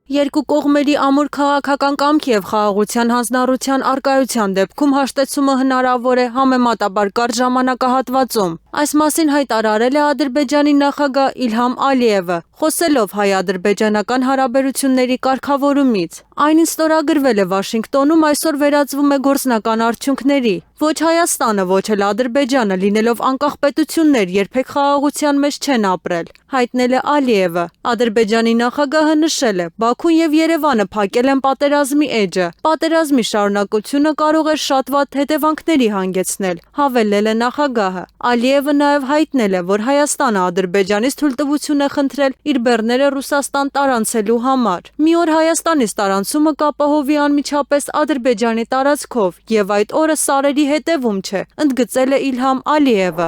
Երկու կողմերի ամուր քաղաքական կամքի եւ խաղաղության հանձնառության առկայության դեպքում հաշտեցումը հնարավոր է համեմատաբար կարճ ժամանակահատվածում։ Այս մասին հայտարարել է Ադրբեջանի նախագահ Իլհամ Ալիևը, խոսելով հայ-ադրբեջանական հարաբերությունների կարգավորումից։ Այն, ինչ ստորագրվել է Վաշինգտոնում, այսօր վերածվում է գործնական արդյունքների։ Ոչ Հայաստանը, ոչ էլ Ադրբեջանը, լինելով անկախ պետություններ, երբեք խաղաղության մեջ չեն ապրել, հայտնել է Ալիևը։ Ադրբեջանի նախագահը նշել է. Բաքուն եւ Երևանը փակել են պատերազմի էջը։ Պատերազմի շարունակությունը կարող էր շատ վատ հետևանքների հանգեցնել, հավելել է նախագահը։ Ալիևը նաեւ հայտնել է, որ Հայաստանը Ադրբեջանից թույլտվություն է խնդրել իր բեռները Ռուսաստան տարանցելու համար։ Մի օր Հայաստանից տարանցումը կապահովի անմիջապես Ադրբեջանի տարածքով եւ այդ օրը սարերի հետևում չէ, ընդգծել է Իլհամ Ալիևը։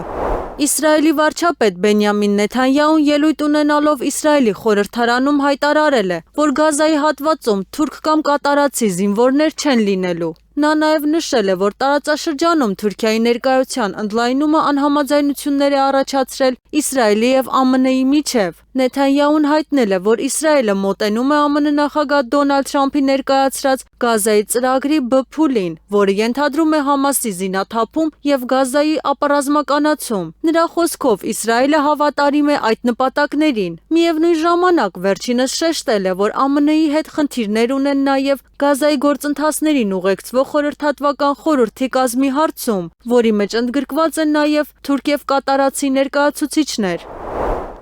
Իսրայելի վարչապետ Բենյամին Նեթանյահուն ելույթ ունենալով Իսրայելի խորհրդարանում հայտարարել է, որ Գազայի հատվածում թուրք կամ կատարացի զինվորներ չեն լինելու։ Նա նաև նշել է, որ տարածաշրջանում Թուրքիայի ներկայության ընդլայնումը անհամաձայնություններ է առաջացրել Իսրայելի եւ ԱՄՆ-ի միջև։ Նեթանյահուն հայտնել է, որ Իսրայելը մոտենում է ԱՄՆ նախագահ Դոնալդ Թրամփի ներկայացրած Գազայի ծրագրի B փուլին, որը ենթադրում է Համասի զինաթափում եւ Գազայի ապառազմականացում։ Նրա խոսքով Իսրայելը հավատարիմ է այդ նպատակներին։ Միևնույն ժամանակ վերջինս շեշտել է, որ ԱՄՆ-ի հետ խնդիրներ ունեն նաեւ Գազայի գործընթացներին ուղեկցվող խորհրդատվական խորհրդի կազմի հարցում, որի մեջ ընդգրկված են նաև թուրք եւ կատարացի ներկայացուցիչներ։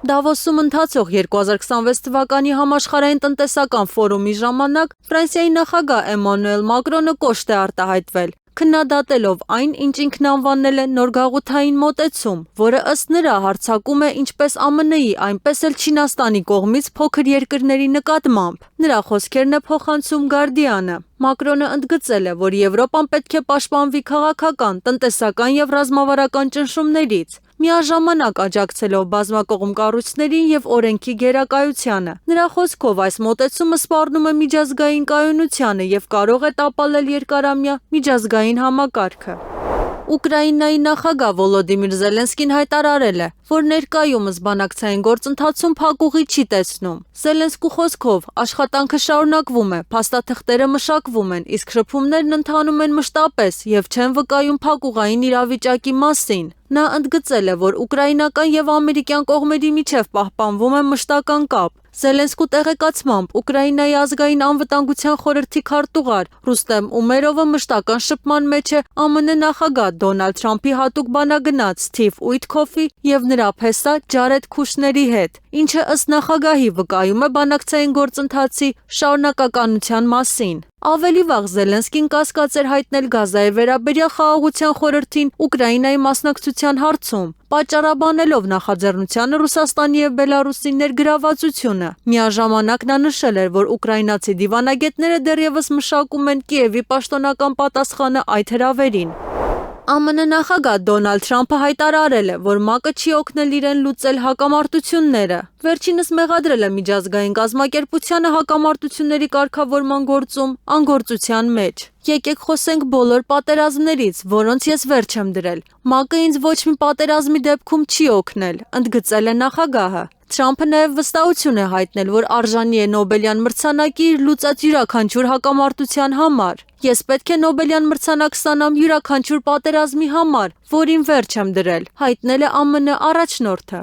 Դավոսում ընթացող 2026 թվականի համաշխարհային տնտեսական ֆորումի ժամանակ Ֆրանսիայի նախագահ Էմանուել Մակրոնը կոշտ է արտահայտվել, քննադատելով այն, ինչ ինքն անվանել է նոր գաղութային մոտեցում, որը ըստ նրա հարձակում է ինչպես ԱՄՆ-ի, այնպես էլ Չինաստանի կողմից փոքր երկրների նկատմամբ։ Նրա խոսքերն է փոխանցում Guardian-ը։ Մակրոնը ընդգծել է, որ Եվրոպան պետք է պաշտպանվի քաղաքական, տնտեսական եւ ռազմավարական ճնշումներից, միաժամանակ աջակցելով բազմակողմ կառույցներին եւ օրենքի գերակայությանը։ Նրա խոսքով այս մոտեցումը սպառնում է միջազգային կայունությանը եւ կարող է տապալել երկարամյա միջազգային համակարգը։ Ուկրաինայի նախագահ Վոլոդիմիր Զելենսկին հայտարարել է, որ ներկայումս բանակցային գործընթացում փակուղի չի տեսնում։ Զելենսկու խոսքով աշխատանքը շարունակվում է, փաստաթղթերը մշակվում են, իսկ շփումներն ընթանում են մշտապես եւ չեն վկայում փակուղային իրավիճակի մասին։ Նա ընդգծել է, որ ուկրաինական եւ ամերիկյան կողմերի միջև պահպանվում է մշտական կապ։ Զելենսկու տեղեկացմամբ Ուկրաինայի ազգային անվտանգության խորհրդի քարտուղար Ռուստեմ Ումերովը մշտական շփման մեջ է ԱՄՆ նախագահ Դոնալդ Թրամփի հատուկ բանագնաց Սթիվ Ուիթքոֆի եւ նրա փեսա Ջարեդ Քուշների հետ, ինչը ըստ նախագահի վկայում է բանակցային գործընթացի շարունակականության մասին։ Ավելի վաղ Զելենսկին կասկած էր հայտնել Գազայի վերաբերյալ խաղաղության խորհրդին Ուկրաինայի մասնակցության հարցում, պատճառաբանելով նախաձեռնությանը Ռուսաստանի եւ Բելարուսի ներգրավվածությունը։ Միաժամանակ նա նշել էր, որ ուկրաինացի դիվանագետները դեռևս մշակում են Կիևի պաշտոնական պատասխանը այդ հրավերին։ ԱՄՆ նախագահ Դոնալդ Թրամփը հայտարարել է, որ ՄԱԿ-ը չի օգնել իրեն լուծել հակամարտությունները։ Վերջինս մեղադրել է միջազգային կազմակերպությանը հակամարտությունների կարգավորման գործում անգործության մեջ։ Եկեք խոսենք բոլոր պատերազմներից, որոնց ես վերջ եմ դրել։ ՄԱԿ-ը ինձ ոչ մի պատերազմի դեպքում չի օգնել, ընդգծել է նախագահը։ Թրամփը նաև վստահություն է հայտնել, որ արժանի է Նոբելյան մրցանակի իր լուծած յուրաքանչյուր հակամարտության համար։ Ես պետք է Նոբելյան մրցանակ ստանամ յուրաքանչյուր պատերազմի համար, որին վերջ եմ դրել, հայտնել է ԱՄՆ առաջնորդը։